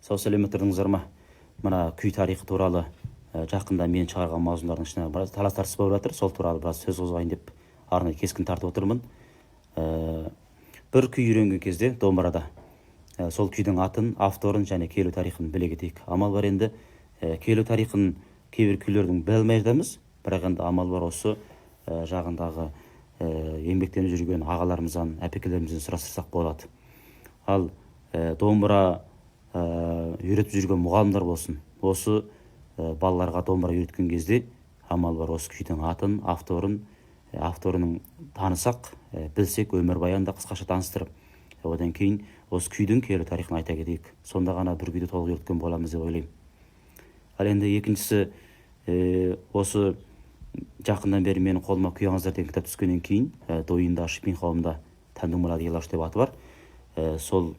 Сау сәлеметтеріңіздер ма? Мына күй тарихы туралы жақында мен шығарған мазмұндардың ішінде біраз талас тартыс болып жатыр. Сол туралы біраз сөз қозғайын деп арнайы кескін тартып отырмын. Бір күй үйренген кезде домбырада сол күйдің атын, авторын және келу тарихын біле кетейік. Амал бар енді, келу тарихын кейбір күйлердің біле алмай жатамыз, бірақ енді амал бар, осы жағындағы еңбектеніп жүрген ағаларымыздан, әпекелерімізден сұрастырсақ болады. Ал домбыра үйретіп жүрген мұғалімдер болсын, осы балаларға домбыра үйреткен кезде амал бар, осы күйдің атын, авторының танысақ, білсек, өмірбаянда қысқаша таныстырып, одан кейін осы күйдің келу тарихын айта кетейік. Сонда ғана бір күйді толық үйреткен боламыз деп ойлаймын. Ал енді екіншісі, осы жақындан бері менің қолыма күй аңыздар деген кітап түскеннен кейін Дойында, Шипин қауымында Тәндім мұрады елаушы деп аты бар. Сол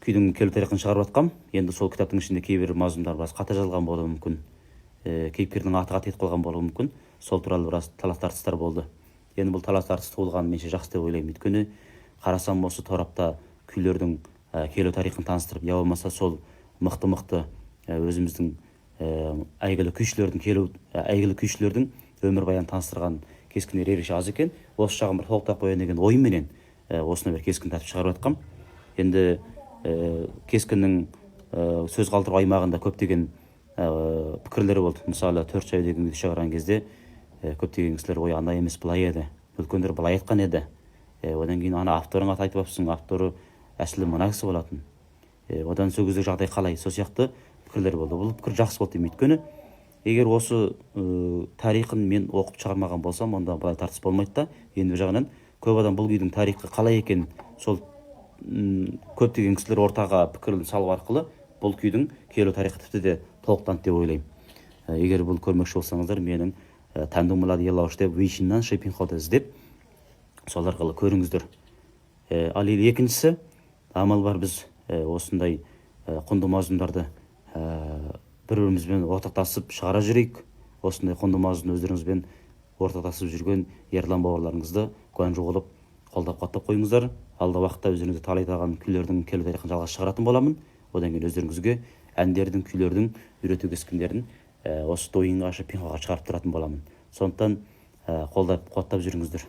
күйдің келу тарихын шығарып жатқам. Енді сол кітаптың ішінде кейбір мазмұндар біраз қате жазылған болуы мүмкін, кейіпкердің аты қате етіп қалған болуы мүмкін. Сол туралы біраз талас тартыстар болды. Енді бұл талас тартыс туылғаны менше жақсы деп ойлаймын. Өйткені қарасам осы торапта күйлердің келу тарихын таныстырып, я болмаса сол мықты өзіміздің әйгілі күйшілердің өмірбаянын таныстырған кескіндер ерекше аз екен. Осы жағын бір толықтап қояйын деген ойменен осыны бір кескін тартып шығарып жатқам. Енді кескіннің сөз қалдыру аймағында көптеген пікірлері болды. Мысалы, 4 жай деген күйді шығарған кезде көптеген кісілер ой андай емес былай еді, үлкендер былай айтқан еді, одан кейін ана авторың аты айтып алыпсың, авторы әсілі мына кісі болатын, одан сол кездегі жағдай қалай, сол сияқты пікірлер болды. Бұл пікір жақсы болды деймін. Өйткені егер осы тарихын мен оқып шығармаған болсам, онда былай тартыс болмайды да. Енді бір жағынан көп адам бұл күйдің тарихы қалай екен, сол көптеген кісілер ортаға пікірін салу арқылы бұл күйдің келу тарихы тіпті де толықтанды деп ойлаймын. Егер бұл көрмекші болсаңыздар, менің Тәндім мұрады елаушы деп Вейшиннан Шипин қауымды іздеп, сол арқылы көріңіздер. Ал екіншісі, амал бар, біз осындай құнды мазмұндарды бір-бірімізбен ортақтасып шығара жүрейік. Осындай құнды мазмұнды өздеріңізбен ортақтасып жүрген ерлан бауырларыңызды куәнжу қылып қолдап қуаттап қойыңыздар. Алда уақытта өздеріңізге талайтаған күйлердің келу тарихын жалғас шығаратын боламын. Одан кейін өздеріңізге әндердің, күйлердің үйрету кескіндерін осы Дойынға, Шипин қауымға шығарып тұратын боламын. Сондықтан қолдап қуаттап жүріңіздер.